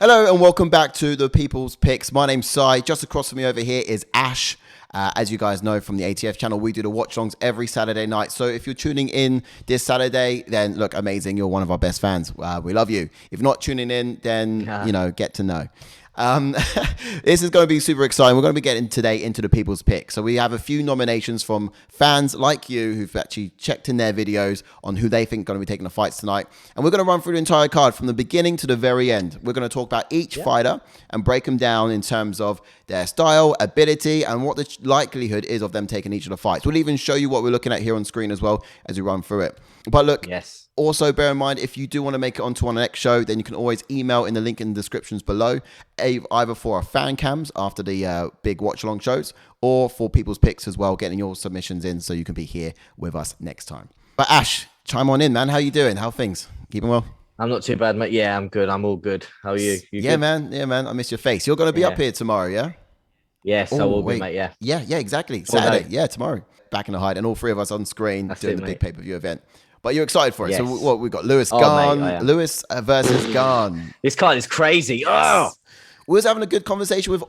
Hello and welcome back to the People's Picks. My name's Cy. Just across from me over here is Ash. As you guys know from the ATF channel, we do the watch-alongs every Saturday night. So if you're tuning in this Saturday, then look, amazing. You're one of our best fans. We love you. If not tuning in, then, get to know. This is going to be super exciting. We're going to be getting today into the People's Pick. So we have a few nominations from fans like you who've actually checked in their videos on who they think are going to be taking the fights tonight. And we're going to run through the entire card from the beginning to the very end. We're going to talk about each fighter and break them down in terms of their style, ability, and what the likelihood is of them taking each of the fights. We'll even show you what we're looking at here on screen as well as we run through it. But look, also bear in mind, if you do want to make it onto our next show, then you can always email in the link in the descriptions below, either for our fan cams after the big watch-along shows, or for People's Picks as well, getting your submissions in so you can be here with us next time. But Ash, chime on in, man. How you doing? How are things? Keeping well? I'm not too bad, mate. Yeah, I'm good. I'm all good. How are you? You good? Man. Yeah, man. I miss your face. You're going to be up here tomorrow, yeah? Yes, I will be, mate. Yeah. Yeah, exactly. Saturday. Yeah, tomorrow. Back in the hide, and all three of us on screen doing the big pay-per-view event. But you're excited for it. Yes. So what we've got Lewis Garn, Lewis versus Garn. This card is crazy. Oh, we was having a good conversation with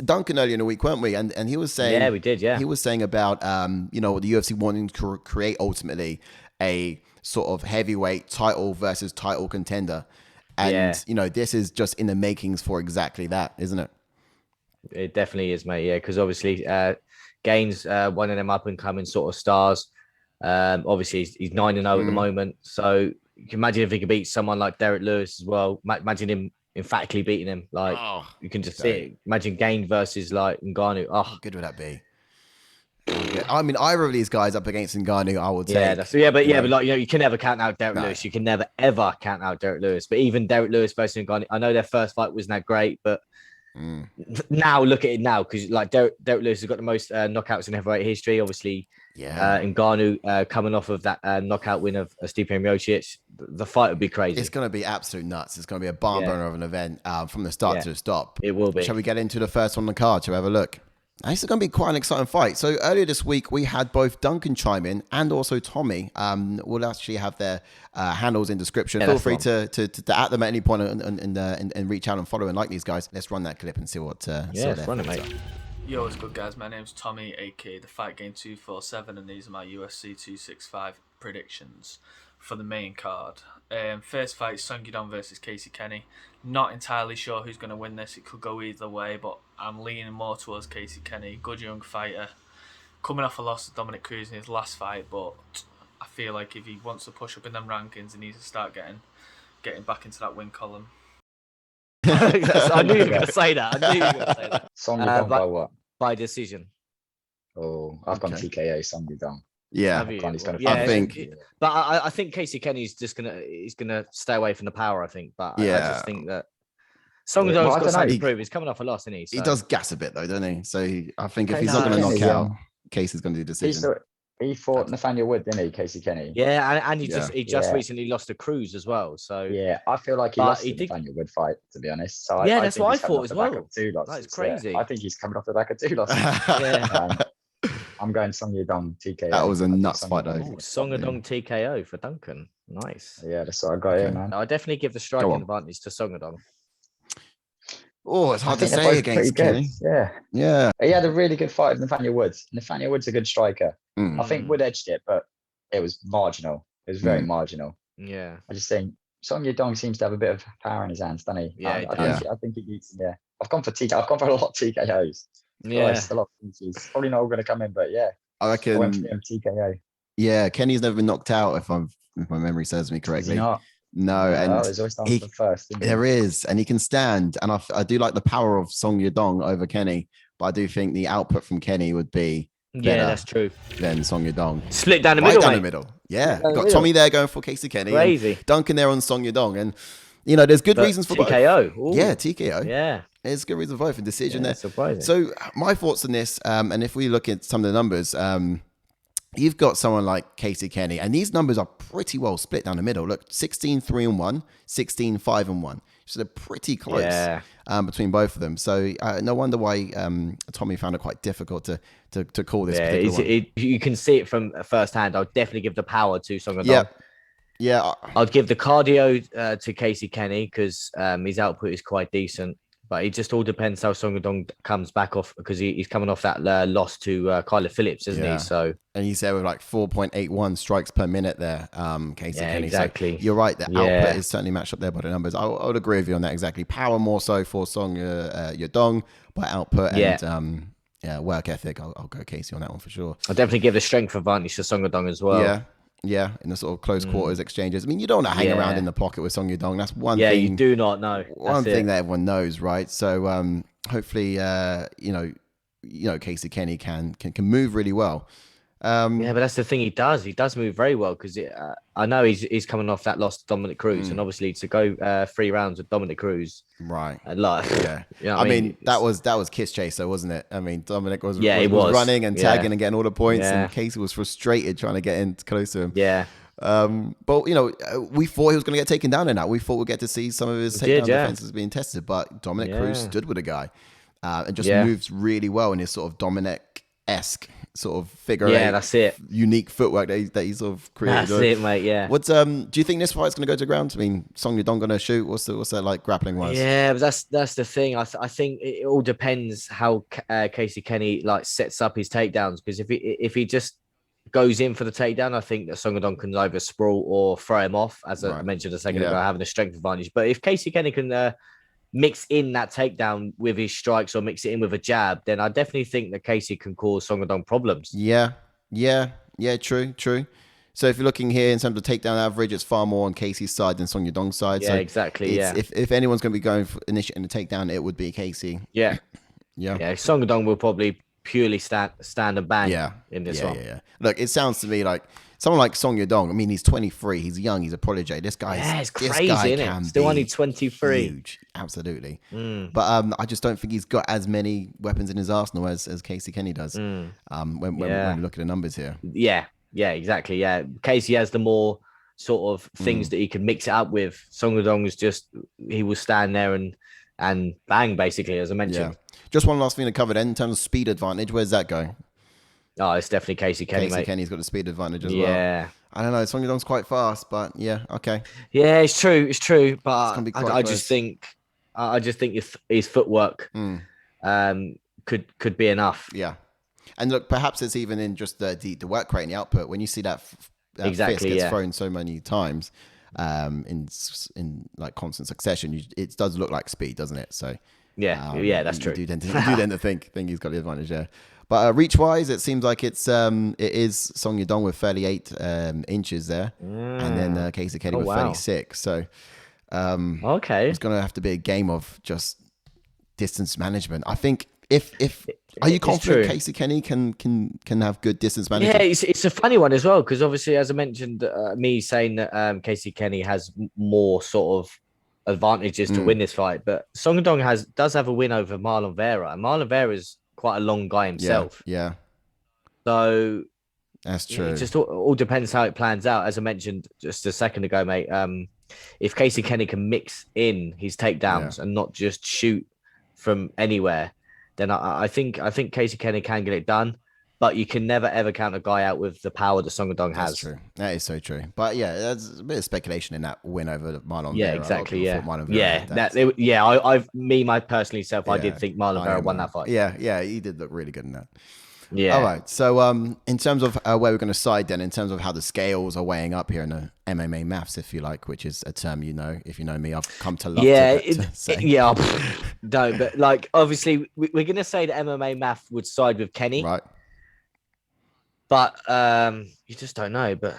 Duncan earlier in the week, weren't we? And he was saying, yeah, we did. Yeah, he was saying about the UFC wanting to create ultimately a sort of heavyweight title versus title contender, and this is just in the makings for exactly that, isn't it? It definitely is, mate. Yeah, because obviously Gane's one of them up and coming sort of stars. Obviously he's 9-0 at the moment, so you can imagine if he could beat someone like Derrick Lewis as well. Imagine him emphatically beating him. Like you can just see it. Imagine Gane versus like Ngannou. Oh, how good would that be? I mean, either of these guys up against Ngannou, I would take. But like you can never count out Derrick Lewis. You can never ever count out Derrick Lewis. But even Derrick Lewis versus Ngannou, I know their first fight wasn't that great, but now look at it now, because like Derrick Lewis has got the most knockouts in heavyweight history. Obviously, Ngannou coming off of that knockout win of Stipe Miocic, the fight would be crazy. It's going to be absolute nuts. It's going to be a barn burner of an event from the start to the stop. It will be. Shall we get into the first one on the card? Shall we have a look? This is going to be quite an exciting fight. So earlier this week, we had both Duncan chime in and also Tommy. We'll actually have their handles in description. Feel free to at them at any point and reach out and follow and like these guys. Let's run that clip and see what let's run it, mate. Yo, what's good, guys? My name's Tommy, aka the Fight Game 247, and these are my UFC 265 predictions for the main card. First fight, Song Yadong versus Casey Kenny. Not entirely sure who's going to win this. It could go either way, but I'm leaning more towards Casey Kenny. Good young fighter. Coming off a loss to Dominic Cruz in his last fight, but I feel like if he wants to push up in them rankings, he needs to start getting back into that win column. I knew you were going to say that. Song Yadong by what? By decision. Oh, I've gone TKO Song Yadong. Yeah, I think. But I think Casey Kenny's just gonna stay away from the power. I think, but I just think that Song Yadong's got something to prove. He's coming off a loss, isn't he? So. He does gas a bit though, doesn't he? So I think if he's not going to knock out, Casey's going to do the decision. He fought Nathaniel Wood, didn't he, Casey Kenny? Yeah, and he just recently lost to Cruz as well. So yeah, I feel like he lost the Nathaniel Wood fight, to be honest. So that's what I thought as well. That's crazy. I think he's coming off the back of 2 losses. I'm going Song Yadong TKO. That was a nuts fight though. Song Yadong TKO for Duncan. Nice. Yeah, that's what I got here, man. I definitely give the striking advantage to Song Yadong. Oh, it's hard to say against Kenny. Yeah. He had a really good fight with Nathaniel Woods. Nathaniel Wood's a good striker. I think Wood edged it, but it was marginal. It was very marginal. Yeah. I just think Song Yadong seems to have a bit of power in his hands, doesn't he? Yeah, I think he beats him. Yeah. I've gone for a lot of TKOs. Yeah. A lot of things. Probably not all going to come in, but yeah. I reckon. I went for him TKO. Yeah, Kenny's never been knocked out, if my memory serves me correctly. Is he not? No, and there's always time for first. There is, and he can stand. And I do like the power of Song Yadong over Kenny, but I do think the output from Kenny would be better that's true. Than Song Yadong. Split down the middle, down the middle. Yeah, got Tommy there going for Casey Kenny. Crazy. Duncan there on Song Yadong, and there's good reasons for TKO. both. Yeah, TKO. Yeah. There's good reason for both. A decision there. Surprising. So my thoughts on this, and if we look at some of the numbers, you've got someone like Casey Kenny, and these numbers are pretty well split down the middle. Look, 16-3-1, 16-5-1. So they're pretty close between both of them. So no wonder why Tommy found it quite difficult to call this particular one. You can see it from firsthand. I'll definitely give the power to Song Yadong. Yep. Yeah. I'd give the cardio to Casey Kenny because his output is quite decent. But it just all depends how Song Yadong comes back off, because he's coming off that loss to Kyler Phillips, isn't he? So, and he's there with like 4.81 strikes per minute there, Casey Kenny. Exactly. So you're right. The output is certainly matched up there by the numbers. I would agree with you on that exactly. Power more so for Song Yadong, but output and work ethic, I'll go Casey on that one for sure. I'll definitely give the strength advantage to Song Yadong as well. Yeah, in the sort of close quarters exchanges. I mean, you don't want to hang around in the pocket with Song Yadong. That's one thing. Yeah, you do not know. One thing that everyone knows, right? So hopefully, Casey Kenny can move really well. But that's the thing. He does move very well, because I know he's coming off that loss to Dominic Cruz, and obviously to go 3 rounds with Dominic Cruz, right? I mean that was Kiss Chaser, wasn't it? I mean, Dominic was running and tagging and getting all the points, and Casey was frustrated trying to get in close to him. But we thought he was going to get taken down in that. We thought we'd get to see some of his takedown defenses being tested, but Dominic Cruz stood with a guy and just moves really well in his sort of Dominic-esque sort of figure eight, that's it. Unique footwork that he sort of created. That's it, mate. Yeah. What do you think this fight's going to go to ground? I mean, Song Yadong going to shoot? What's that like grappling wise? Yeah, but that's the thing. I think it all depends how Casey Kenny like sets up his takedowns, because if he just goes in for the takedown, I think that Song Yadong can either sprawl or throw him off, as I mentioned a second ago, having a strength advantage. But if Casey Kenny can mix in that takedown with his strikes or mix it in with a jab, then I definitely think that Casey can cause Song Yadong problems. Yeah, true. So if you're looking here in terms of takedown average, it's far more on Casey's side than Song Yadong's side. Yeah, so exactly. If anyone's going to be going for initiating the takedown, it would be Casey. Yeah. Song Yadong will probably purely stand and bang in this one. Yeah. Look, it sounds to me like someone like Song Yadong. I mean, he's 23. He's young. He's a prodigy. This guy, it's crazy, isn't it? Still only 23. Huge, absolutely. But I just don't think he's got as many weapons in his arsenal as Casey Kenny does. When we look at the numbers here. Yeah, exactly. Yeah, Casey has the more sort of things that he can mix it up with. Song Yadong is just, he will stand there and bang, basically, as I mentioned. Yeah. Just one last thing to cover then, in terms of speed advantage, where's that going? Oh, it's definitely Casey Kenny, mate. Kenny's got the speed advantage as well. Yeah. I don't know. Song Yadong's quite fast, but yeah, okay. Yeah, it's true. But I just think his footwork could be enough. Yeah. And look, perhaps it's even in just the work rate and the output. When you see that fist gets thrown so many times in like constant succession, it does look like speed, doesn't it? So that's true. You do tend to think he's got the advantage there. But reach-wise, it seems like it is Song Yadong with 38 inches there, and then Casey Kenny with 36. So it's going to have to be a game of just distance management. I think are you confident Casey Kenny can have good distance management? Yeah, it's a funny one as well, because obviously, as I mentioned, me saying that Casey Kenny has more sort of advantages to win this fight, but Song Yadong does have a win over Marlon Vera, and Marlon Vera is quite a long guy himself. Yeah. So that's true. It just all depends how it plans out. As I mentioned just a second ago, mate, if Casey Kenny can mix in his takedowns and not just shoot from anywhere, then I think Casey Kenny can get it done. But you can never, ever count a guy out with the power that Song Yadong has. That's true. That is so true. But yeah, there's a bit of speculation in that win over Marlon Vera. Yeah, exactly. Yeah. I personally self, I did think Marlon Vera won that fight. Yeah, he did look really good in that. Yeah. All right. So in terms of where we're going to side then, in terms of how the scales are weighing up here in the MMA maths, if you like, which is a term if you know me, I've come to love to say. No, but like, obviously, we're going to say that MMA math would side with Kenny. Right. But you just don't know. But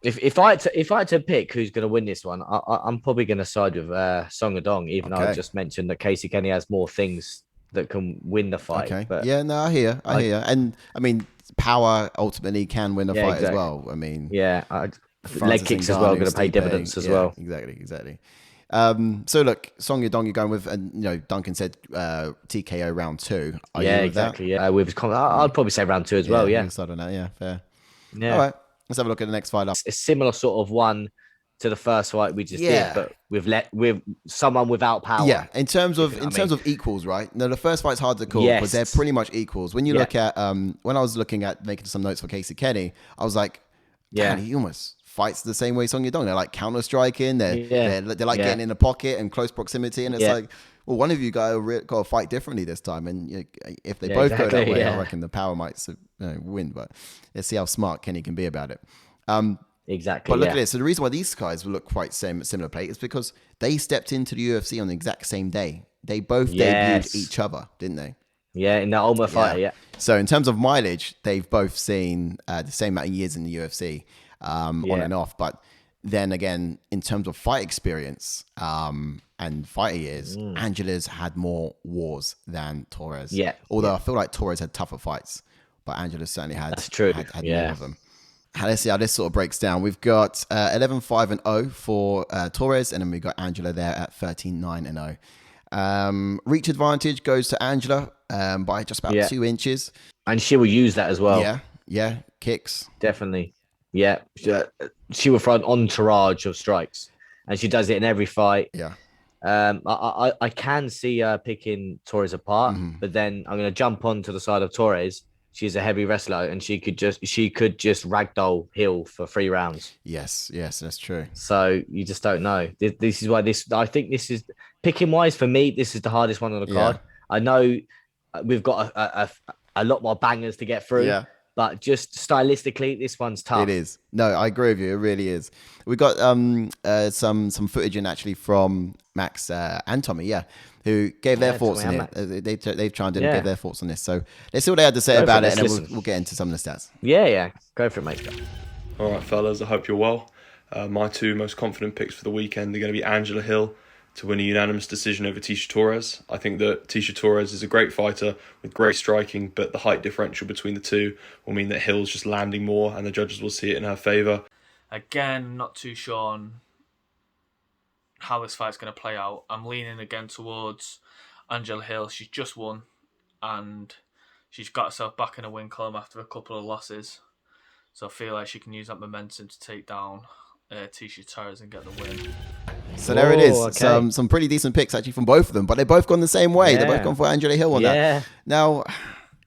if I had to pick who's going to win this one, I'm probably going to side with Song Yadong, even though I just mentioned that Casey Kenny has more things that can win the fight. Okay. But yeah, no, I hear. And I mean, power ultimately can win the fight as well. I mean, leg kicks as well, going to pay dividends as well. Exactly. So look, Song Yadong you're going with, and Duncan said TKO round 2. Are you with exactly. that? Yeah, I'd probably say round 2 as well. Yeah, I don't know. Yeah, fair. Yeah. All right, let's have a look at the next fight up. It's a similar sort of one to the first fight we just did, but with someone without power. Yeah, in terms of equals, right? No, the first fight's hard to call because they're pretty much equals. When you look at when I was looking at making some notes for Casey Kenny, I was like, he almost fights the same way Song Yadong. They're like counter striking. They're like getting in the pocket and close proximity, and it's like, well, one of you guys got to fight differently this time. And if they both go that way, I reckon the power might win. But let's see how smart Kenny can be about it. Exactly. But look at this. So the reason why these guys will look quite similar plate is because they stepped into the UFC on the exact same day. They both debuted each other, didn't they? Yeah, in that Ultimate Fighter, yeah. So in terms of mileage, they've both seen the same amount of years in the UFC, on and off. But then again, in terms of fight experience and fighter years, Angela's had more wars than Torres. Yeah. Although I feel like Torres had tougher fights, but Angela certainly had, That's true. had more of them. Let's see how this sort of breaks down. We've got 11-5-0 for Torres, and then we've got Angela there at 13-9-0. Reach advantage goes to Angela by just about 2 inches. And she will use that as well. Yeah. Kicks. Definitely. Yeah. She will throw an entourage of strikes, and she does it in every fight. Yeah. I can see her picking Torres apart, but then I'm going to jump on to the side of Torres. She's a heavy wrestler, and she could just ragdoll Hill for 3 rounds. Yes, that's true. So you just don't know. This is why I think this is picking wise for me. This is the hardest one on the card. I know we've got a lot more bangers to get through. Yeah. But just stylistically, this one's tough. It is. No, I agree with you. It really is. We got some footage in actually from Max and Tommy, who gave their thoughts on it. They've chimed in and gave their thoughts on this. So let's see what they had to say about it, and then we'll get into some of the stats. Yeah. Go for it, mate. All right, fellas. I hope you're well. My 2 most confident picks for the weekend are going to be Angela Hill to win a unanimous decision over Tecia Torres. I think that Tecia Torres is a great fighter with great striking, but the height differential between the two will mean that Hill's just landing more, and the judges will see it in her favour. Again, not too sure on how this fight's going to play out. I'm leaning again towards Angela Hill. She's just won, and she's got herself back in a win column after a couple of losses. So I feel like she can use that momentum to take down Tecia Torres and get the win. So there it is. Okay. Some pretty decent picks actually from both of them, but they've both gone the same way. They've both gone for Angela Hill on that. Now,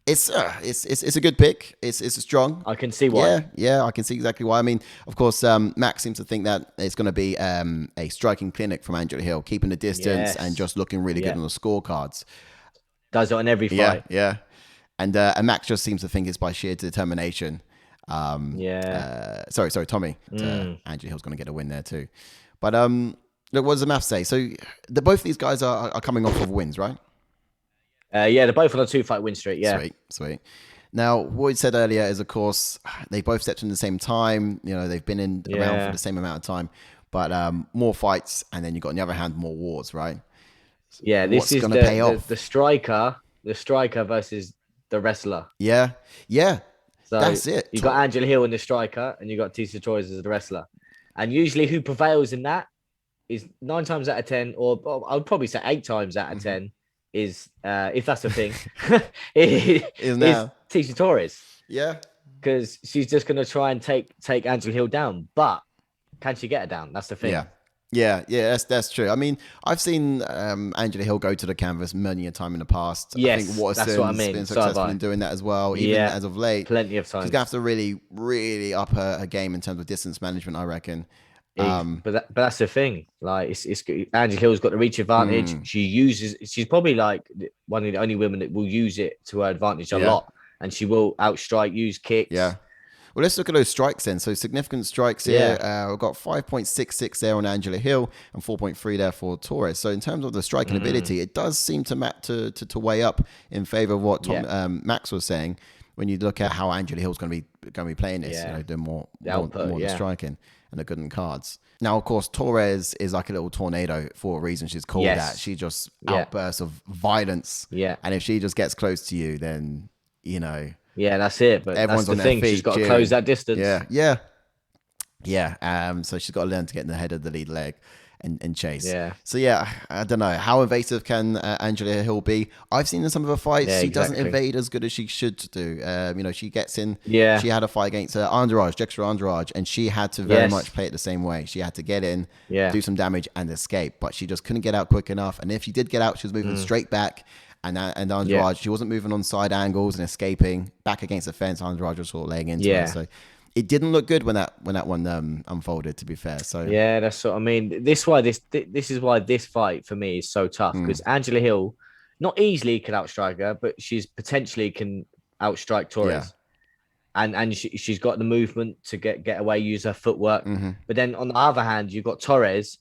it's a good pick. It's strong. I can see why. Yeah, I can see exactly why. I mean, of course, Max seems to think that it's going to be a striking clinic from Angela Hill, keeping the distance and just looking really good on the scorecards. Does it on every fight. Yeah. And Max just seems to think it's by sheer determination. Sorry, Tommy. Angela Hill's going to get a win there too. But look, what does the math say? So both these guys are coming off of wins, right? They're both on a 2-fight win streak. Yeah. Sweet. Now, what we said earlier is, of course, they both stepped in the same time. You know, they've been around for the same amount of time, but more fights, and then you got on the other hand more wars, right? Yeah, this is going to pay off. The striker versus the wrestler. Yeah. So that's it. You got Angela Hill in the striker, and you got Tecia Torres as the wrestler. And usually, who prevails in that is 9 times out of 10, or I would probably say 8 times out of 10, is if that's a thing, is Tecia Torres. Yeah, because she's just going to try and take Angela Hill down, but can she get her down? That's the thing. Yeah, that's true. I mean, I've seen Angela Hill go to the canvas many a time in the past. Yes, I think Waterson's that's what I mean. Been successful in doing that as well, even as of late. Plenty of time. She's going to have to really, really up her game in terms of distance management, I reckon. But that's the thing. Like, it's Angela Hill's got the reach advantage. She's probably like one of the only women that will use it to her advantage a lot, and she will outstrike, use kicks. Yeah. Well, let's look at those strikes then. So significant strikes here. We've got 5.66 there on Angela Hill and 4.3 there for Torres. So in terms of the striking ability, it does seem to weigh up in favor of what Max was saying. When you look at how Angela Hill's going to be playing this, doing more the striking and the good in cards. Now, of course, Torres is like a little tornado for a reason. She's called that. She just outbursts of violence. Yeah. And if she just gets close to you, then, you know. Yeah, that's it. But everyone's that's the thing. She's got to close that distance. Yeah. So she's got to learn to get in the head of the lead leg and chase. Yeah. So I don't know. How invasive can Angela Hill be? I've seen in some of her fights, she doesn't evade as good as she should do. She gets in. Yeah. She had a fight against Dexter Andrade, and she had to very much play it the same way. She had to get in, do some damage, and escape. But she just couldn't get out quick enough. And if she did get out, she was moving straight back. And Andrade, she wasn't moving on side angles and escaping back against the fence. Andrade was sort of laying into her. So it didn't look good when that one unfolded, to be fair. So yeah, that's what I mean. This is why this fight for me is so tough, because Angela Hill not easily can outstrike her, but she's potentially can outstrike Torres. And she's got the movement to get away, use her footwork. But then on the other hand, you've got Torres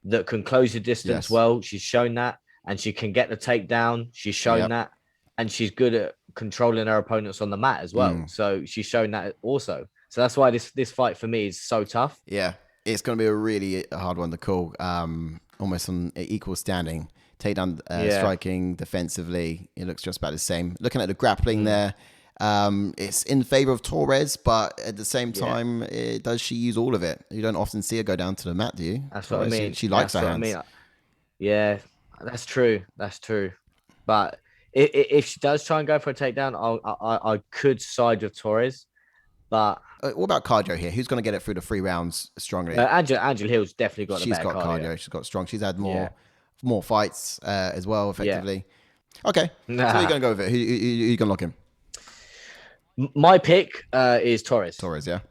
that can close the distance well. She's shown that, and she can get the takedown. She's shown that, and she's good at controlling her opponents on the mat as well. So she's shown that also. So that's why this fight for me is so tough. Yeah, it's going to be a really hard one to call. Almost on equal standing. Takedown, striking, defensively, it looks just about the same. Looking at the grappling there. It's in favor of Torres, but at the same time, does she use all of it? You don't often see her go down to the mat, do you? That's Torres, what I mean. She likes her hands. I mean. Yeah, that's true. That's true. But if she does try and go for a takedown, I could side with Torres. But what about cardio here? Who's going to get it through the 3 rounds strongly? Angela Hill's definitely got the better cardio. She's got strong. She's had more fights as well, effectively. Yeah. Okay, so who are you going to go with it? Who you going to lock in? My pick is Torres. Torres, yeah.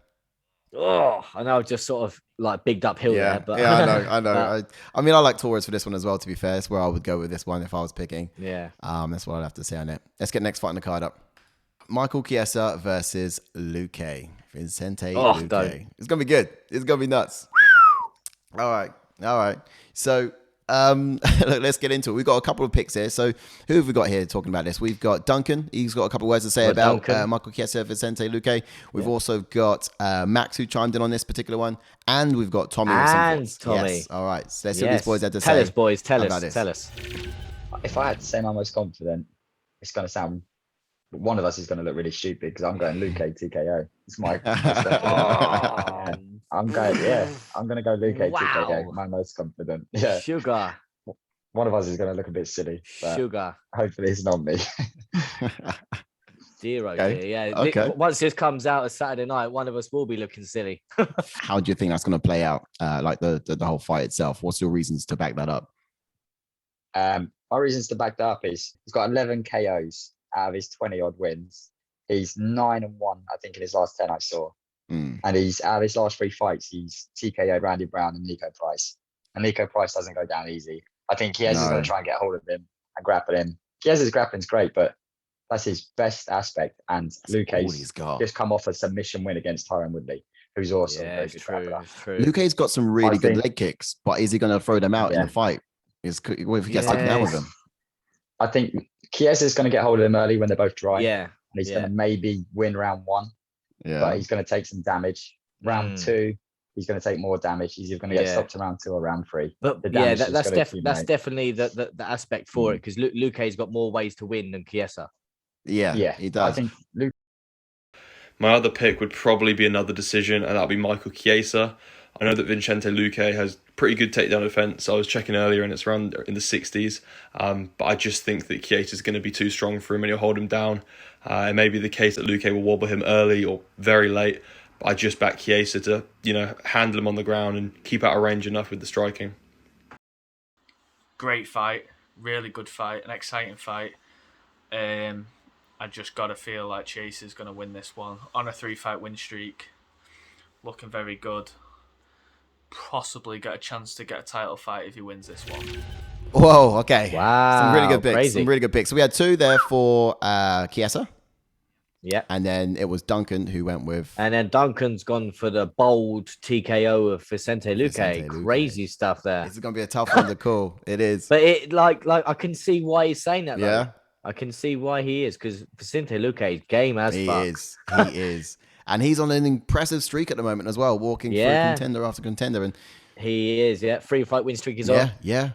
Oh, I know, just sort of like bigged uphill there. But I know. I mean, I like Torres for this one as well, to be fair. That's where I would go with this one if I was picking. Yeah. That's what I'd have to say on it. Let's get next fight on the card up. Michael Chiesa versus Luque. Vicente Luque. Don't. It's going to be good. It's going to be nuts. All right. So, let's get into it. We've got a couple of picks here. So who have we got here talking about this? We've got Duncan. He's got a couple of words to say about Michael Chiesa, Vicente Luque. We've also got Max, who chimed in on this particular one. And we've got Tommy. And Tommy. Yes. All right. So let's see what these boys had to say. Tell us, boys. Tell us. If I had to say my most confident, it's going to sound... One of us is going to look really stupid because I'm going Luque TKO. It's my... I'm going to go Luque TKO. My most confident. Yeah. Sugar. One of us is going to look a bit silly. Sugar. Hopefully it's not me. Zero. Okay. Yeah. Okay. Once this comes out as Saturday night, one of us will be looking silly. How do you think that's going to play out? Like the whole fight itself. What's your reasons to back that up? My reasons to back that up is he's got 11 KOs out of his 20 odd wins. He's 9-1, I think, in his last 10 I saw. And he's out of his last 3 fights, he's TKO'd Randy Brown and Nico Price. And Nico Price doesn't go down easy. I think Chiesa is going to try and get hold of him and grapple him. Chiesa's grappling's great, but that's his best aspect. And Luque's just come off a submission win against Tyron Woodley, who's also a very good grappler. Luque's got some really good leg kicks, but is he going to throw them out in the fight? If he gets taken down with them? I think Chiesa's going to get hold of him early when they're both dry. Yeah. And he's going to maybe win round 1. Yeah. But he's going to take some damage. Round 2, he's going to take more damage. He's either going to get stopped to round 2 or round 3. But that's definitely the aspect for it, because Luque's got more ways to win than Chiesa. Yeah, he does. I think my other pick would probably be another decision, and that'll be Michael Chiesa. I know that Vicente Luque has pretty good takedown defense. I was checking earlier, and it's around in the 60s. But I just think that Chiesa is going to be too strong for him, and he'll hold him down. It may be the case that Luque will wobble him early or very late. But I just back Chiesa to, handle him on the ground and keep out of range enough with the striking. Great fight, really good fight, an exciting fight. I just gotta feel like Chiesa's gonna win this one on a 3-fight win streak. Looking very good. Possibly get a chance to get a title fight if he wins this one. Whoa, okay. Wow. Some really good picks. Crazy. Some really good picks. So we had 2 there for Chiesa. Yeah. And then it was Duncan who went with... And then Duncan's gone for the bold TKO of Vicente Luque. Crazy stuff there. It's going to be a tough one to call. It is. But it like I can see why he's saying that, though. Yeah. I can see why he is, because Vicente Luque is game as fuck. He is. And he's on an impressive streak at the moment as well, walking through contender after contender. And he is, 3-fight win streak is on. Yeah.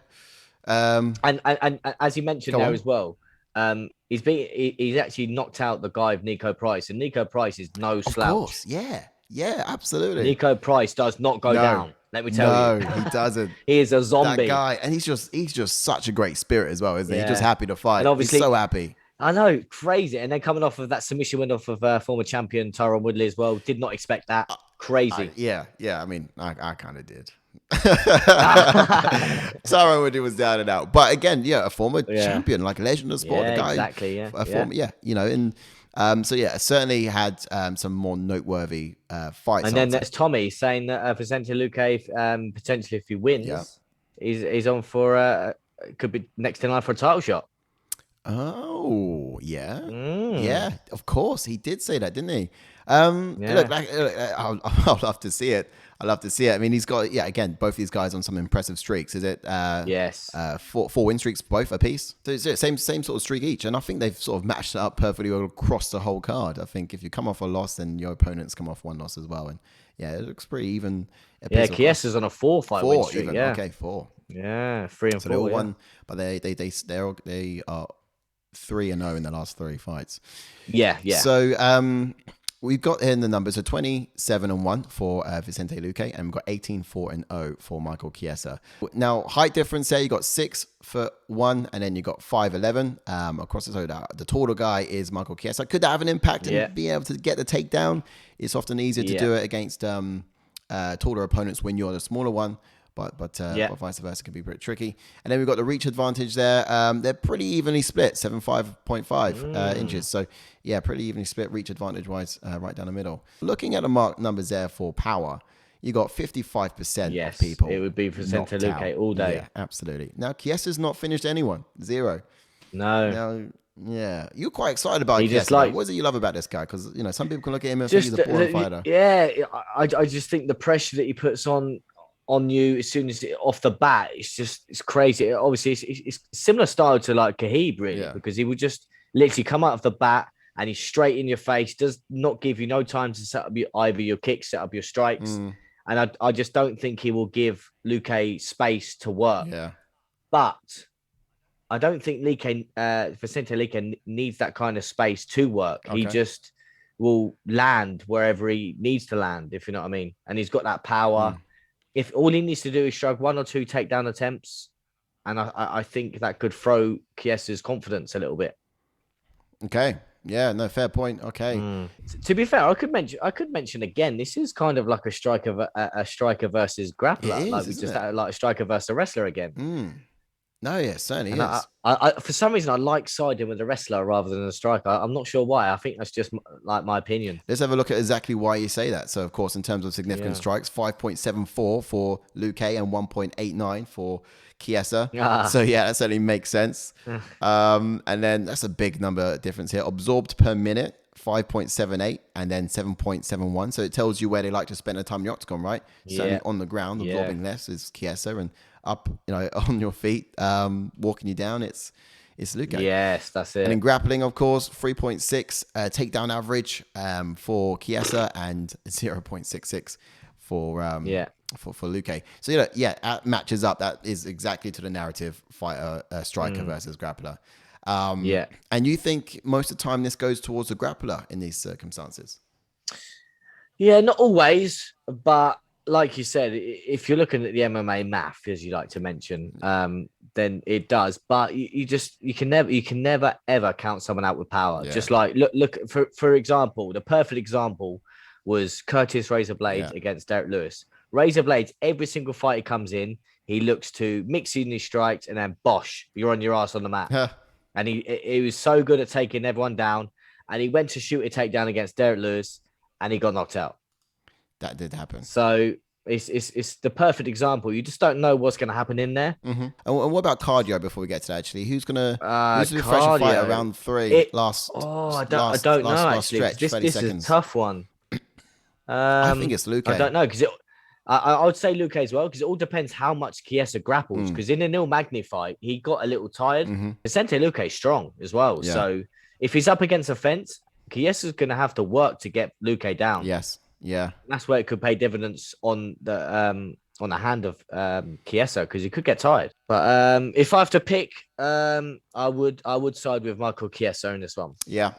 And as you mentioned there as well, he's actually knocked out the guy of Nico Price, and Nico Price is no slouch. Of course, yeah, absolutely. Nico Price does not go down. Let me tell you. No, he doesn't. He is a zombie. That guy, and he's just such a great spirit as well, isn't he? He's just happy to fight. And obviously, he's so happy. I know, crazy. And then coming off of that submission win off of former champion Tyron Woodley as well. Did not expect that. Crazy. Yeah. I mean, I kind of did. Tyron Woodley was down and out, but again, a former champion, like a legend of sport. The guy, exactly. former, and So yeah, certainly had some more noteworthy fights. And then there's Tommy saying that Vicente Luque, potentially if he wins, he's on for could be next in line for a title shot. Oh yeah, of course he did say that, didn't he? Look, I'll love to see it. I love to see it. I mean, he's got again, both these guys on some impressive streaks. Is it? Yes. 4 win streaks, both apiece. So it's same sort of streak each, and I think they've sort of matched it up perfectly across the whole card. I think if you come off a loss, then your opponents come off one loss as well, and yeah, it looks pretty even. Yeah, Chiesa's on a 4-fight win streak. Even. Yeah. Okay, 4. Yeah, 3 and 4. They all won, but they are 3-0 in the last 3 fights. Yeah. So we've got in the numbers of 27-1 for Vicente Luque, and we've got 18-4-0 for Michael Chiesa. Now, height difference there, you got 6'1", and then you got 5'11". Across the taller guy is Michael Chiesa. Could that have an impact in being able to get the takedown? It's often easier to do it against taller opponents when you're the smaller one. But vice versa can be pretty tricky. And then we've got the reach advantage there. They're pretty evenly split, 75.5 inches. So, yeah, pretty evenly split reach advantage-wise right down the middle. Looking at the mark numbers there for power, you got 55% of people. It would be Vicente Luque all day. Yeah, absolutely. Now, Chiesa's not finished anyone. 0. No. Now, yeah, you're quite excited about Chiesa. What is it you love about this guy? Because, some people can look at him and think he's a boring fighter. Yeah, I just think the pressure that he puts on you as soon as off the bat, it's crazy. Obviously, it's similar style to like Khabib, really, because he would just literally come out of the bat and he's straight in your face, does not give you no time to set up either your kicks, set up your strikes. And I just don't think he will give Luque space to work. Yeah. But I don't think Vicente Luque needs that kind of space to work. Okay. He just will land wherever he needs to land, if you know what I mean. And he's got that power. If all he needs to do is strike 1 or 2 takedown attempts, and I think that could throw Chiesa's confidence a little bit. Okay. Yeah, no, fair point. Okay. To be fair, I could mention again, this is kind of like a striker versus grappler. Like we just had like a striker versus a wrestler again. No, yeah, certainly is. I for some reason I like siding with a wrestler rather than a striker. I'm not sure why. I think that's just like my opinion. Let's have a look at exactly why you say that. So, of course, in terms of significant strikes, 5.74 for Luque and 1.89 for Chiesa. So, yeah, that certainly makes sense. And then that's a big number difference here. Absorbed per minute, 5.78 and then 7.71. So it tells you where they like to spend their time in the octagon, right? Certainly on the ground, absorbing less is Chiesa, and up, on your feet, walking you down, it's Luque. Yes, that's it. And in grappling, of course, 3.6 takedown average for Chiesa and 0.66 for Luque. So that matches up. That is exactly to the narrative: fighter, striker versus grappler. And you think most of the time this goes towards the grappler in these circumstances? Yeah, not always, but like you said, if you're looking at the MMA math, as you like to mention, then it does. But you can never ever count someone out with power. Just like look for example, the perfect example was Curtis Razorblade against Derrick Lewis. Razorblade, every single fight he comes in, he looks to mix in his strikes, and then bosh, you're on your ass on the mat. And he was so good at taking everyone down, and he went to shoot a takedown against Derrick Lewis, and he got knocked out. That did happen. So it's the perfect example. You just don't know what's going to happen in there. And what about cardio before we get to that, actually? Who's going to fresh a fight around 3 last? I don't know, actually. Stretch, this seconds. is a tough one. I think it's Luque. I don't know, because I would say Luque as well, because it all depends how much Chiesa grapples. Because in the Neil Magny fight, he got a little tired. Vicente Luque is strong as well. So if he's up against a fence, Chiesa's going to have to work to get Luque down. Yes. Yeah. That's where it could pay dividends on the hand of Chiesa, because he could get tired. But if I have to pick, I would side with Michael Chiesa in this one. Yeah.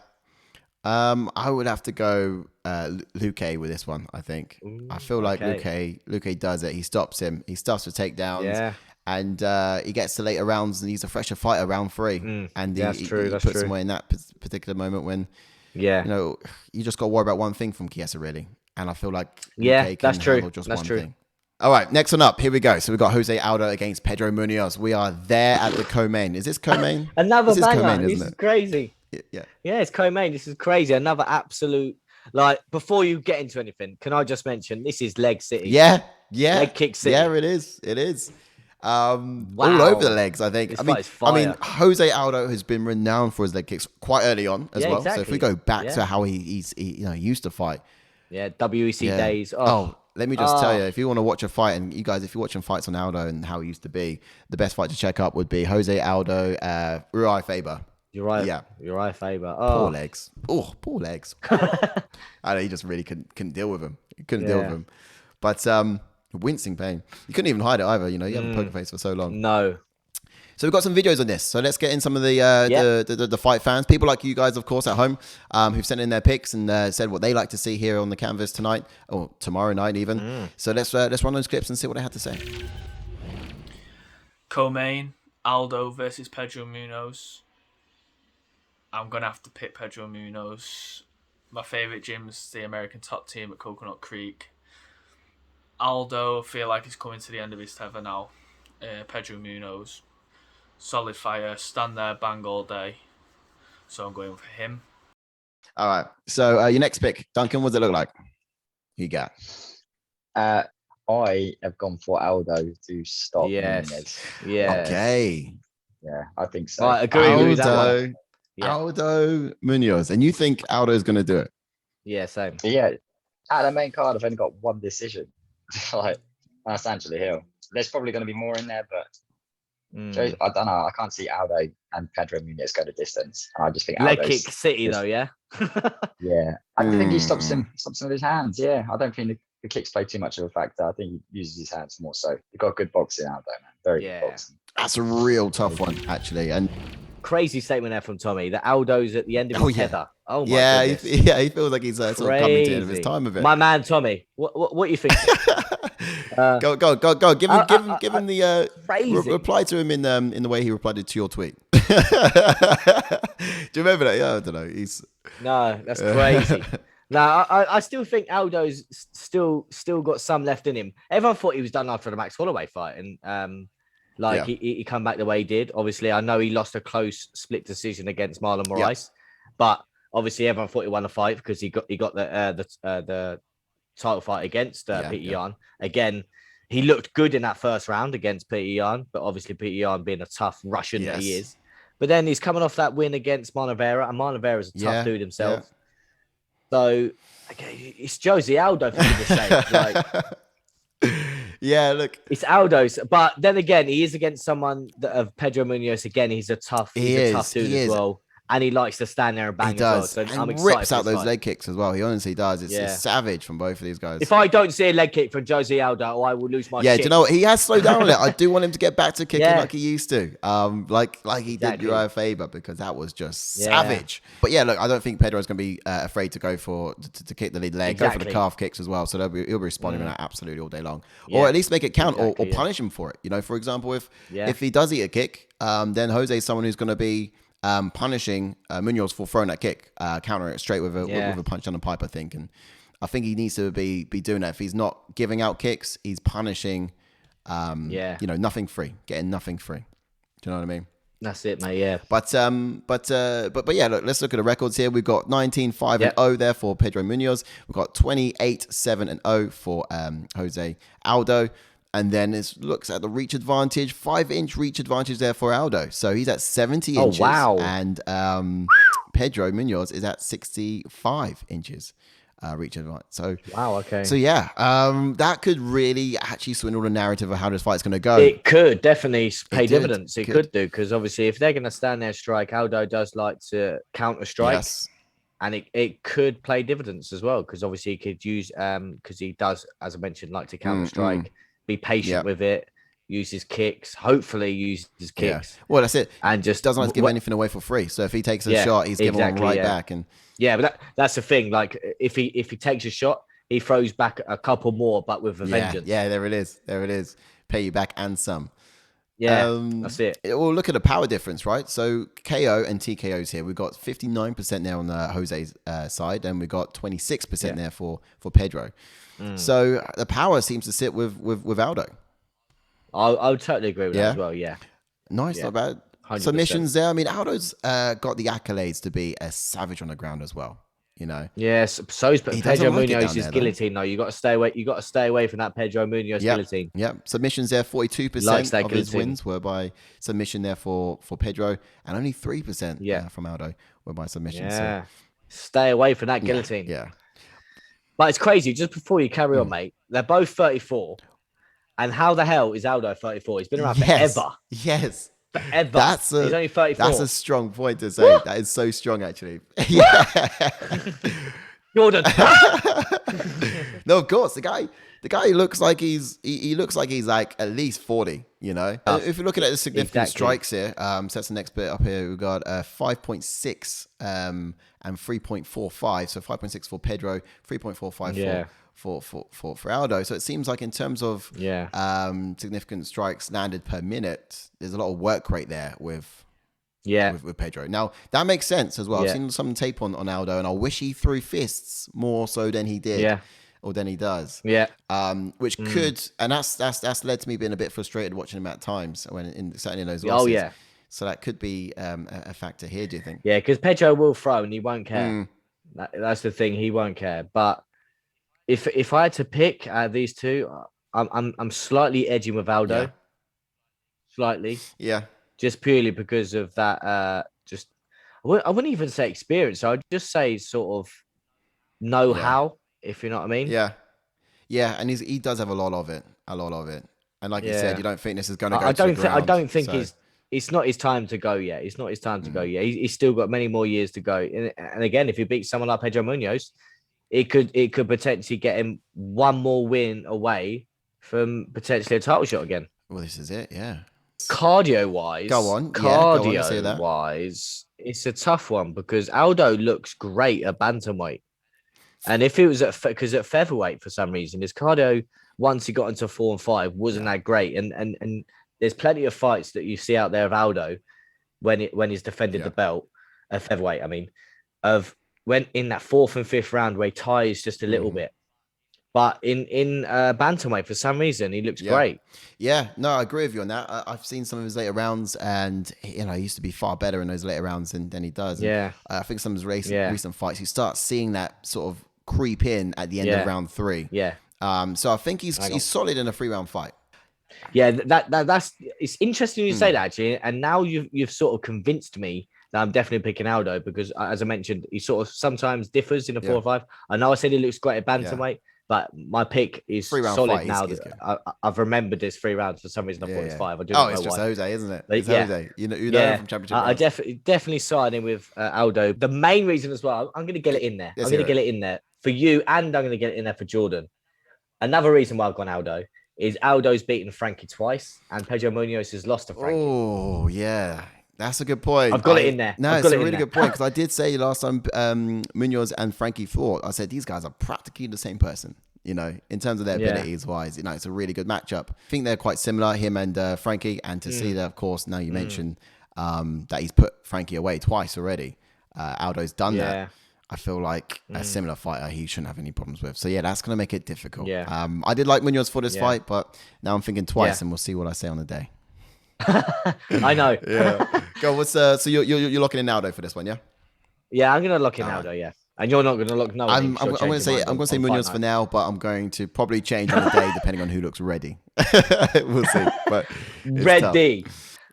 I would have to go Luque with this one, I think. I feel like Luque does it. He stops him. He stops for takedowns. Yeah. And he gets to later rounds, and he's a fresher fighter round 3. And he puts him away in that particular moment when, you just got to worry about one thing from Chiesa, really. And I feel like Luque can handle just one thing. All right, next one up. Here we go. So we've got Jose Aldo against Pedro Munoz. We are there at the co-main. Is this co-main? Another banger. This is crazy. Yeah, it's co-main. This is crazy. Another absolute, like, before you get into anything, can I just mention this is leg city? Yeah. Leg kick city. Yeah, it is. It is. All Wow. over the legs, I think. This I mean, fight is fire. Jose Aldo has been renowned for his leg kicks quite early on as well. Exactly. So if we go back to how he used to fight. Yeah, WEC days. Let me just tell you, if you want to watch a fight, and you guys, if you're watching fights on Aldo and how he used to be, the best fight to check up would be Jose Aldo, Uriah Faber. You're right. Yeah. Uriah Faber. Poor legs. Oh, poor legs. I know, he just really couldn't deal with him. He couldn't deal with him. But wincing pain. You couldn't even hide it either. You know, you have a poker face for so long. No. So we've got some videos on this. So let's get in some of the fight fans, people like you guys, of course, at home, who've sent in their picks and said what they like to see here on the canvas tonight or tomorrow night even. So let's run those clips and see what they had to say. Co-main, Aldo versus Pedro Munoz. I'm gonna have to pick Pedro Munoz. My favorite gym's the American Top Team at Coconut Creek. Aldo, feel like he's coming to the end of his tether now. Pedro Munoz, solid fire, stand there, bang all day. So I'm going for him. All right. So your next pick, Duncan, what does it look like? You got? I have gone for Aldo to stop Munoz. Yeah. Okay. Yeah, I think so. Right, agree with that one. Aldo Munoz, and you think Aldo's going to do it? Yeah, same. Yeah, at the main card, I've only got one decision. Like, that's Angela Hill. There's probably going to be more in there, but I don't know. I can't see Aldo and Pedro Munoz go the distance. I just think leg Aldo's kick city though, yeah. Yeah, I think he stops him with his hands. Yeah, I don't think the kicks play too much of a factor. I think he uses his hands more. So you've got good boxing, Aldo, man. Very good boxing. That's a real tough one, actually. And crazy statement there from Tommy. The Aldo's at the end of his tether. Oh my goodness. He feels like he's sort of coming to the end of his time of it. My man Tommy, what you think? Go. Give him the reply to him in the way he replied to your tweet. Do you remember that? Yeah, I don't know. No, that's crazy. No, I still think Aldo's still got some left in him. Everyone thought he was done after the Max Holloway fight, and he come back the way he did. Obviously, I know he lost a close split decision against Marlon Moraes, but obviously everyone thought he won the fight because he got the title fight against Peter Yan. Again, he looked good in that first round against Peter Yan, but obviously Peter Yan being a tough Russian that he is. But then he's coming off that win against Marlon and Marlon is a tough dude himself. So it's Jose Aldo for goodness sake. Like, look, it's Aldo's, but then again, he is against someone of Pedro Munoz. Again, he's a tough dude as well, and he likes to stand there and bang. He does. As well. So I'm excited. Rips out those leg kicks as well. He honestly does. It's savage from both of these guys. If I don't see a leg kick from Jose Aldo, I will lose my shit. Do you know what? He has slowed down on it. I do want him to get back to kicking like he used to, like he did Uriah Faber, because that was just savage. But look, I don't think Pedro is going to be afraid to go to kick the lead leg, go for the calf kicks as well. So he'll be responding to that absolutely all day long, or at least make it count, or punish him for it. You know, for example, if he does eat a kick, then Jose is someone who's going to be punishing Munoz for throwing that kick, countering it straight with a punch on the pipe, I think. And I think he needs to be doing that. If he's not giving out kicks, he's punishing, nothing free, getting nothing free. Do you know what I mean? That's it, mate. Yeah. But look, let's look at the records here. We've got 19-5-0 there for Pedro Munoz. We've got 28-7-0 for Jose Aldo. And then it looks at the reach advantage, 5-inch reach advantage there for Aldo. So he's at 70 inches. Wow. And Pedro Munoz is at 65 inches reach advantage. So, wow, okay. So, that could really actually swindle the narrative of how this fight's going to go. It could definitely pay dividends. It could do, because obviously if they're going to stand there strike, Aldo does like to counter strike. Yes. And it could play dividends as well, because obviously he could use, because he does, as I mentioned, like to counter strike. Be patient with it, use his kicks, hopefully use his kicks. Well, that's it. And just doesn't like to give anything away for free. So if he takes a shot, he's giving one right back. And but that's the thing. Like if he takes a shot, he throws back a couple more, but with a vengeance. Yeah, there it is. Pay you back and some. Yeah, that's it. Well, look at the power difference, right? So KO and TKOs here. We've got 59% there on the Jose's side, and we've got 26% there for Pedro. So the power seems to sit with Aldo. I would totally agree with that as well. Yeah, nice, not bad. 100%. submissions there. I mean, Aldo's got the accolades to be a savage on the ground as well. You know. Yes, so's Pedro like Munoz's guillotine. Though you got to stay away. You got to stay away from that Pedro Munoz guillotine. Yep. Submissions there. 42% of his wins were by submission there for Pedro, and only 3% from Aldo were by submission. Yeah. So, stay away from that guillotine. Yeah. But it's crazy. Just before you carry on, mate, they're both 34. And how the hell is Aldo 34? He's been around forever. Yes. Forever. He's only 34. That's a strong point to say. That is so strong, actually. Yeah. Jordan. No, of course. The guy looks like he looks like he's like at least 40, you know. If you're looking at the significant strikes here, so that's the next bit up here. We've got 5.6 and 3.45. So 5.6 for Pedro, 3.45 for Aldo. So it seems like in terms of significant strikes landed per minute, there's a lot of work rate there with Pedro. Now that makes sense as well. I've seen some tape on Aldo, and I wish he threw fists more so than he did. Or than he does. Which could, and that's led to me being a bit frustrated watching him at times certainly in those losses. Oh yeah. So that could be a factor here, do you think? Yeah, because Pedro will throw and he won't care. That's the thing, he won't care. But if I had to pick these two, I'm slightly edging with Aldo. Yeah. Slightly. Yeah. Just purely because of that. I wouldn't even say experience. I'd just say sort of know-how, if you know what I mean. Yeah. Yeah, and he does have a lot of it. And like you said, you don't think this is going to go I don't think so. It's not his time to go yet. It's not his time to go yet. He's still got many more years to go. And again, if he beats someone like Pedro Munoz, it could potentially get him one more win away from potentially a title shot again. Well, this is it, yeah. Cardio-wise, it's a tough one because Aldo looks great at bantamweight. And if it was because at featherweight, for some reason, his cardio, once he got into 4 and 5, wasn't that great. And there's plenty of fights that you see out there of Aldo when he's defended the belt at featherweight. I mean, of when in that 4th and 5th round where he ties just a little bit. But in bantamweight, for some reason, he looks great. Yeah, no, I agree with you on that. I've seen some of his later rounds, and he used to be far better in those later rounds than he does. Yeah, and I think some of his recent fights, you start seeing that sort of creep in at the end of round 3. Yeah. So I think he's solid in a 3-round fight. Yeah, that's it's interesting you say that, actually, and now you've sort of convinced me that I'm definitely picking Aldo because, as I mentioned, he sort of sometimes differs in a 4 or 5. I know I said he looks great at bantamweight. But my pick is solid now. I've remembered this 3 rounds for some reason. I thought it was 5. I don't know it's just why. Jose, isn't it? It's Jose. You know him from championship. I definitely side in with Aldo. The main reason as well, I'm going to get it in there. I'm going to get it in there for you, and I'm going to get it in there for Jordan. Another reason why I've gone Aldo is Aldo's beaten Frankie twice, and Pedro Munoz has lost to Frankie. Oh yeah. That's a good point. I've got it in there. No, it's a really good point because I did say last time Munoz and Frankie fought, I said these guys are practically the same person, you know, in terms of their abilities wise. You know, it's a really good matchup. I think they're quite similar, him and Frankie. And to see that, of course, now you mentioned that he's put Frankie away twice already. Aldo's done that. I feel like a similar fighter he shouldn't have any problems with. So, that's going to make it difficult. Yeah. I did like Munoz for this fight, but now I'm thinking twice and we'll see what I say on the day. I know. Yeah. Go. What's so you're locking in Aldo for this one, yeah? Yeah, I'm gonna lock in Aldo. Yeah, and you're not gonna lock no. I'm gonna say Munoz for now, but I'm going to probably change on the day depending on who looks ready. We'll see. But ready.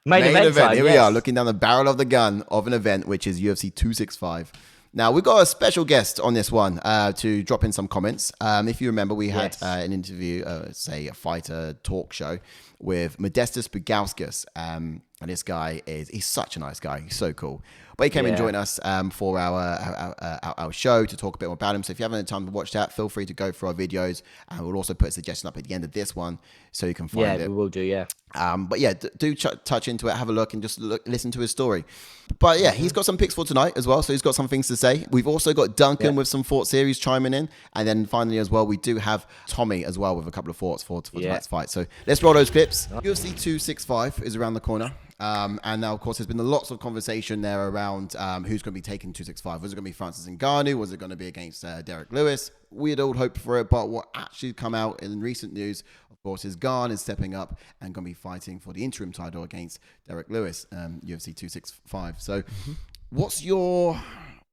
Main event time, Here we are, looking down the barrel of the gun of an event which is UFC 265. Now, we've got a special guest on this one to drop in some comments. If you remember, we had an interview, a fighter talk show with Modestas Bugauskas. And this guy he's such a nice guy. He's so cool. But he came and joined us for our show to talk a bit more about him. So if you haven't had time to watch that, feel free to go through our videos. And we'll also put a suggestion up at the end of this one so you can find it. Yeah, we will do, But do touch into it, have a look, and just listen to his story. But he's got some picks for tonight as well. So he's got some things to say. We've also got Duncan with some thought series chiming in. And then finally as well, we do have Tommy as well with a couple of thoughts for tonight's fight. So let's roll those clips. UFC 265 is around the corner. And now, of course, there's been lots of conversation there around who's going to be taking 265. Was it going to be Francis Ngannou? Was it going to be against Derrick Lewis? We had all hoped for it, but what actually come out in recent news, of course, is Garn is stepping up and going to be fighting for the interim title against Derrick Lewis, UFC 265. So what's your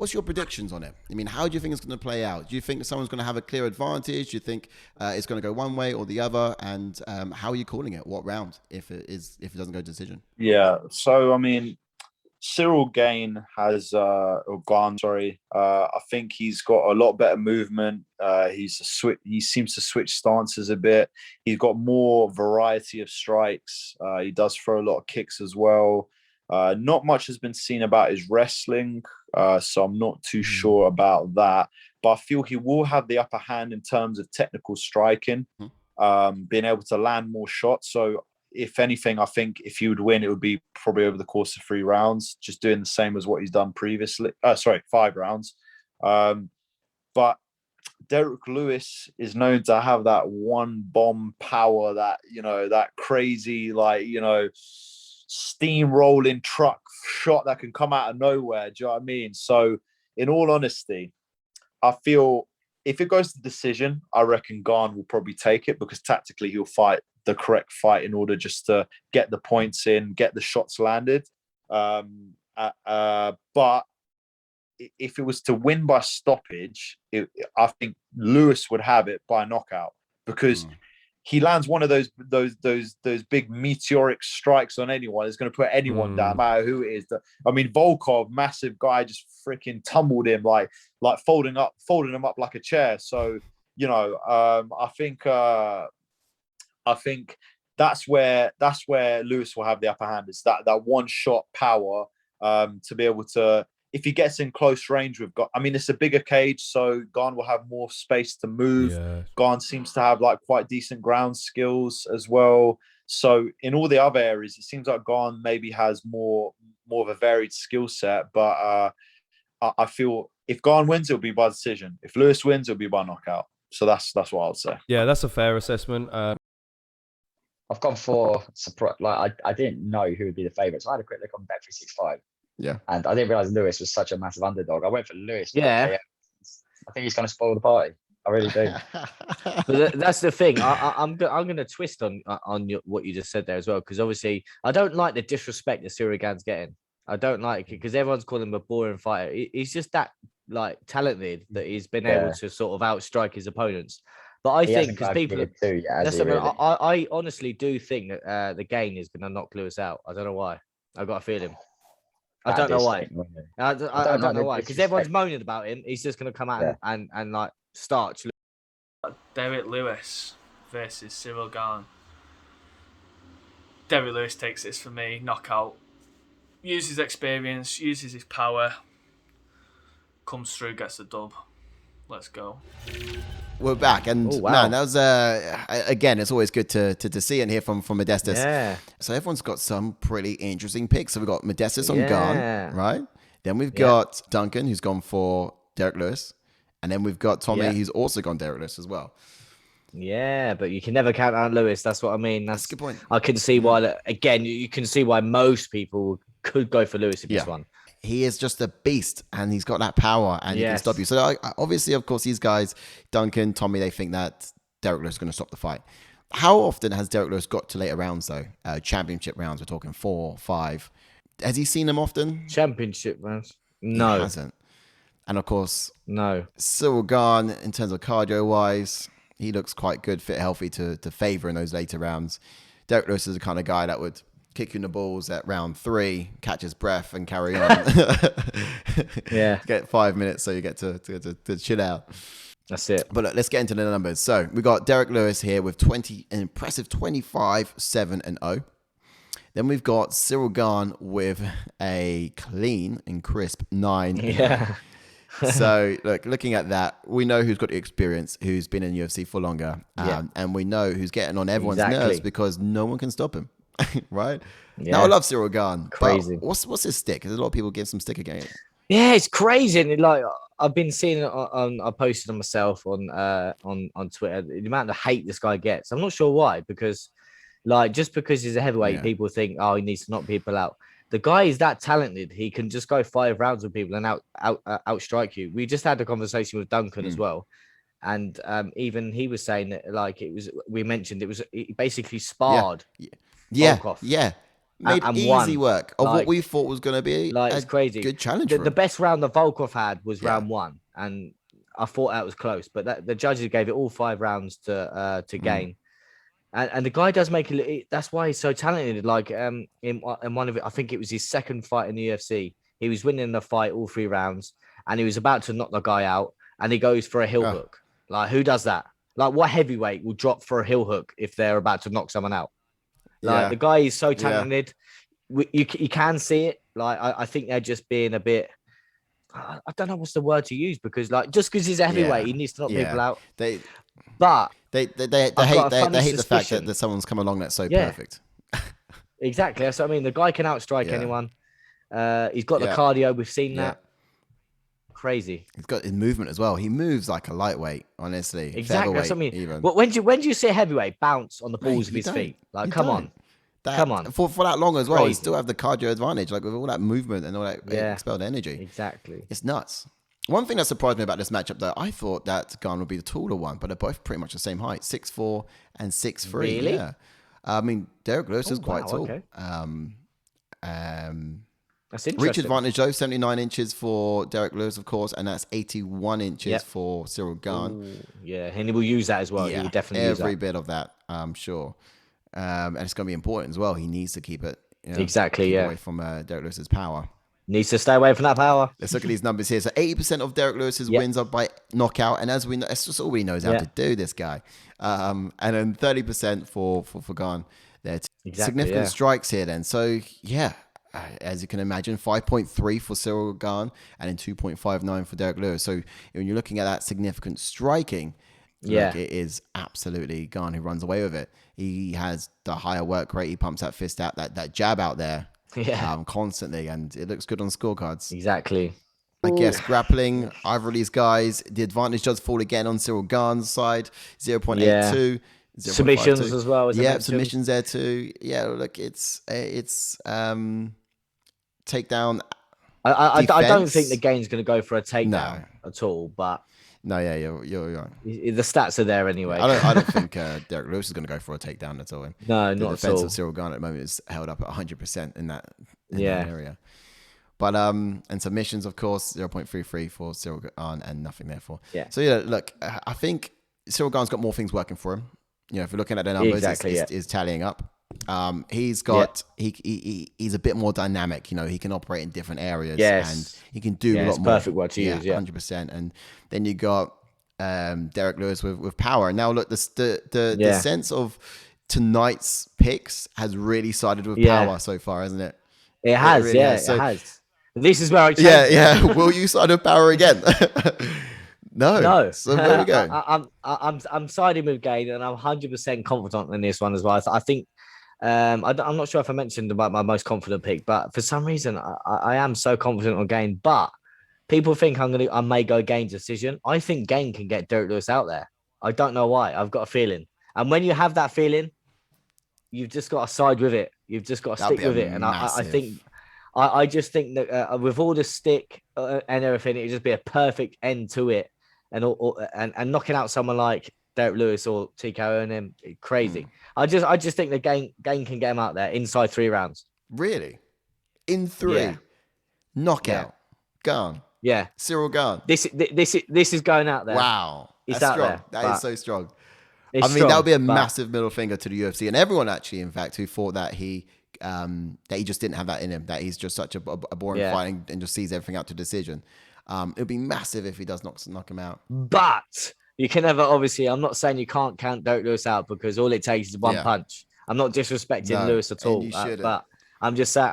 predictions on it? I mean, how do you think it's going to play out? Do you think someone's going to have a clear advantage? Do you think it's going to go one way or the other? And how are you calling it? What round if it doesn't go decision? Yeah. So I mean, CIRYL Gane has or Garn, sorry. I think he's got a lot better movement. He seems to switch stances a bit. He's got more variety of strikes. He does throw a lot of kicks as well. Not much has been seen about his wrestling, so I'm not too sure about that. But I feel he will have the upper hand in terms of technical striking, being able to land more shots. So if anything, I think if he would win, it would be probably over the course of 3 rounds, just doing the same as what he's done previously. 5 rounds. But Derrick Lewis is known to have that one bomb power, that, that crazy, steamrolling truck shot that can come out of nowhere. Do you know what I mean? So in all honesty, I feel if it goes to decision, I reckon Garn will probably take it, because tactically he'll fight the correct fight in order just to get the points in, get the shots landed. But if it was to win by stoppage, I think Lewis would have it by knockout, because he lands one of those big meteoric strikes on anyone. It's going to put anyone down, no matter who it is. I mean, Volkov, massive guy, just freaking tumbled him like folding him up like a chair. So I think that's where Lewis will have the upper hand. Is that one shot power to be able to. If he gets in close range with Garn, I mean, it's a bigger cage, so Garn will have more space to move. Yeah. Garn seems to have quite decent ground skills as well. So in all the other areas, it seems like Garn maybe has more of a varied skill set. But I feel if Garn wins, it'll be by decision. If Lewis wins, it'll be by knockout. So that's what I would say. Yeah, that's a fair assessment. I've gone for surprise. I didn't know who would be the favourite, so I had a quick look on Bet365. Yeah. And I didn't realize Lewis was such a massive underdog. I went for Lewis. Yeah. I think he's going to spoil the party. I really do. But that's the thing. I'm going to twist on what you just said there as well, because obviously I don't like the disrespect that CIRYL Gane's getting. I don't like it because everyone's calling him a boring fighter. He's just that talented that he's been able to sort of outstrike his opponents. But I think because people, I honestly do think that the Gane is going to knock Lewis out. I don't know why. I've got a feeling. I don't know why. I don't know why. Because everyone's moaning about him. He's just going to come out and starch. Derrick Lewis versus CIRYL Gane. Derrick Lewis takes this for me. Knockout. Uses experience. Uses his power. Comes through. Gets the dub. Let's go. We're back, and man, that was again. It's always good to see and hear from Modestus. Yeah. So everyone's got some pretty interesting picks. So we've got Modestus on Garn, right? Then we've got Duncan, who's gone for Derrick Lewis, and then we've got Tommy, who's also gone Derrick Lewis as well. Yeah, but you can never count out Lewis. That's what I mean. That's a good point. I can see why. Again, you can see why most people could go for Lewis in this one. He is just a beast, and he's got that power, and he can stop you. So obviously, of course, these guys, Duncan, Tommy, they think that Derrick Lewis is going to stop the fight. How often has Derrick Lewis got to later rounds, though? Championship rounds, we're talking 4, 5. Has he seen them often? Championship rounds? No. He hasn't. And of course, no. CIRYL Gane, in terms of cardio-wise, he looks quite good, fit, healthy to favour in those later rounds. Derrick Lewis is the kind of guy that would kick you in the balls at round 3, catch his breath and carry on. Get 5 minutes so you get to chill out. That's it. But look, let's get into the numbers. So we got Derrick Lewis here with an impressive 25-7-0. Then we've got CIRYL Gane with a clean and crisp 9. Yeah. So look, looking at that, we know who's got the experience, who's been in UFC for longer, and we know who's getting on everyone's nerves because no one can stop him. Right? Yeah. Now I love CIRYL Gane. Crazy. What's his stick? There's a lot of people give some stick again. Yeah, it's crazy. And I've been seeing it I posted on myself on Twitter, the amount of hate this guy gets. I'm not sure why, because Like, just because he's a heavyweight, Yeah. people think, oh, he needs to knock people out. The guy is that talented. He can just go 5 rounds with people and outstrike you. We just had a conversation with Duncan as well. And even he was saying that, like, we mentioned it basically sparred. Yeah. Volkov Yeah. Made and easy won. work of Like, what we thought was going to be it's crazy. good challenge. The best round that Volkov had was Yeah. round 1. And I thought that was close, but the judges gave it all 5 rounds to Gane. And the guy does make it. That's why he's so talented. Like in one of it, I think it was his second fight in the UFC. He was winning the fight all 3 rounds, and he was about to knock the guy out, and he goes for a heel hook. Like, who does that? Like, what heavyweight will drop for a heel hook if they're about to knock someone out? Like, the guy is so talented. You can see it. Like, I think they're just being a bit. I don't know what's the word to use, because, like, just because he's a heavyweight, he needs to knock people out. But they hate the fact that someone's come along that's so perfect. Exactly. That's what I mean. The guy can outstrike anyone. He's got the cardio. We've seen that. Crazy. He's got his movement as well. He moves like a lightweight, honestly. Exactly. That's what I mean. Even. Well, when do you see a heavyweight bounce on the balls of his feet? Like, come on. Come on. For that long as well, he still have the cardio advantage, like with all that movement and all that expelled energy. Exactly. It's nuts. One thing that surprised me about this matchup, though, I thought that Garn would be the taller one, but they're both pretty much the same height, 6'4" and 6'3". Really? Yeah. I mean, Derrick Lewis is quite tall. Okay. That's interesting. Reach advantage, though, 79 inches for Derrick Lewis, of course, and that's 81 inches for Cyril Garn. Ooh, yeah, and he will use that as well. Yeah, he will definitely use every bit of that, I'm sure. And it's going to be important as well. He needs to keep it away from Derrick Lewis's power. Needs to stay away from that power. Let's look at these numbers here. So 80% of Derrick Lewis's wins are by knockout, and as we know, that's just all he knows how to do, this guy. And then 30% for Garn. There, significant strikes here. Then, so as you can imagine, 5.3 for Cyril Garn, and then 2.59 for Derrick Lewis. So when you're looking at that significant striking, it is absolutely Garn who runs away with it. He has the higher work rate. He pumps that fist out, that jab out there. Constantly, and it looks good on scorecards. Exactly. I guess grappling, either of these guys, the advantage does fall again on Cyril Garn's side, 0.82. Submissions as well. Submissions there too. Yeah, look, it's takedown. I don't think the Gane's going to go for a takedown at all, but. No, you're right. The stats are there anyway. I don't think Derrick Lewis is going to go for a takedown at all. No, the not defense at all. of Cyril Garn at the moment is held up at 100% in that area. But and submissions, of course, 0.33 for Cyril Garn and nothing there for. Yeah. So look, I think Cyril Garn's got more things working for him. You know, if you're looking at the numbers, it's tallying up. He's got he's a bit more dynamic. You know, he can operate in different areas, and he can do a lot more. Perfect word to use. 100%. And then you got Derrick Lewis with power. Now look, the sense of tonight's picks has really sided with power so far, hasn't it? It has, really has. It has. This is where I change. Will you side with power again? No. So where we go? I'm siding with Gane, and I'm 100% confident in this one as well. I think I'm not sure if I mentioned about my most confident pick, but for some reason I am so confident on Gane. But people think I may go Gane's decision. I think Gane can get Derrick Lewis out there. I don't know why. I've got a feeling, and when you have that feeling, you've just got to side with it. You've just got to stick with it. And I just think that with all the stick and everything, it'd just be a perfect end to it. And knocking out someone like Derrick Lewis or TKO and him, crazy. I just think the Gane can get him out there inside 3 rounds. Really? In 3? Knockout. Garn. Yeah. Cyril Garn. This is going out there. Wow. It's That's out strong. there. That is so strong. I mean, that would be a massive middle finger to the UFC and everyone actually, in fact, who thought that he just didn't have that in him, that he's just such a boring fighting and just sees everything out to decision. It would be massive if he does knock him out. But you can never, obviously, I'm not saying you can't count Derrick Lewis out because all it takes is one punch. I'm not disrespecting Lewis at all. But I'm just saying,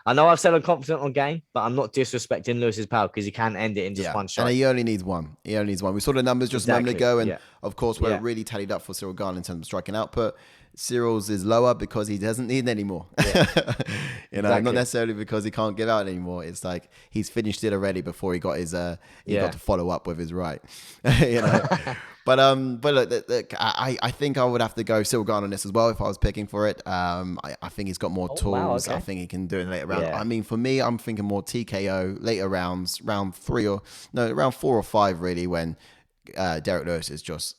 I know I've said I'm confident on Gane, but I'm not disrespecting Lewis's power because he can end it in just one shot. And he only needs one. We saw the numbers just a moment ago, and of course, where it really tallied up for Cyril Garn in terms of striking output. Cyril's is lower because he doesn't need it anymore. You know, Exactly. not necessarily because he can't give out anymore. It's like he's finished it already before he got his got to follow up with his right. You know. But look, I think I would have to go Cyril Garn on this as well if I was picking for it. I think he's got more tools. Wow, okay. I think he can do it later round. Yeah. I mean, for me, I'm thinking more TKO later rounds, round 4 or 5 really, when Derrick Lewis is just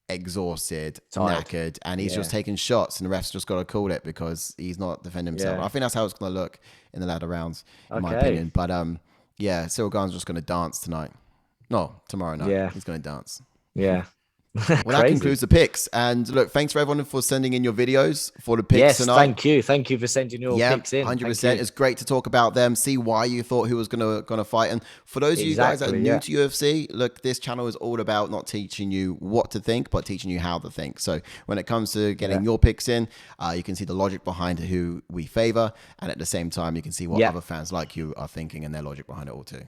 exhausted, Tired. knackered, and he's just taking shots, and the ref's just got to call it because he's not defending himself. Yeah. I think that's how it's going to look in the latter rounds, in my Okay. opinion. But yeah, Cyril Garn's just going to dance tonight. No, tomorrow night. Yeah. He's going to dance. Yeah. Well, that concludes the picks. And look, thanks for everyone for sending in your videos for the picks tonight. Thank you. Thank you for sending your picks in. 100%. It's great to talk about them, see why you thought who was gonna fight. And for those of you guys that are new to UFC, look, this channel is all about not teaching you what to think, but teaching you how to think. So when it comes to getting your picks in, you can see the logic behind who we favor, and at the same time, you can see what other fans like you are thinking and their logic behind it all too.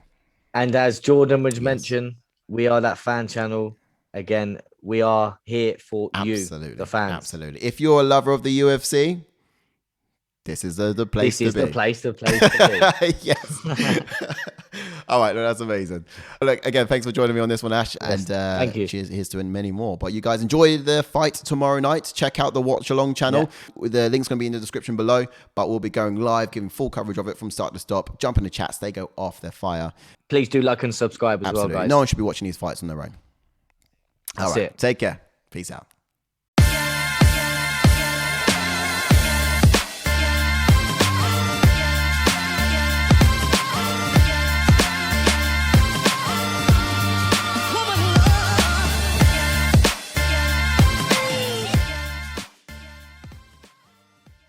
And as Jordan would mention, we are that fan channel. Again, we are here for you, the fans. Absolutely. If you're a lover of the UFC, this is the place to be. This is the place to be. Yes. All right, no, that's amazing. Look, again, thanks for joining me on this one, Ash. Yes, and thank you. Here's to many more. But you guys enjoy the fight tomorrow night. Check out the Watch Along channel. Yeah. The link's going to be in the description below. But we'll be going live, giving full coverage of it from start to stop. Jump in the chats. They go off. They're fire. Please do like and subscribe as well, guys. No one should be watching these fights on their own. That's All right. it. Take care. Peace out.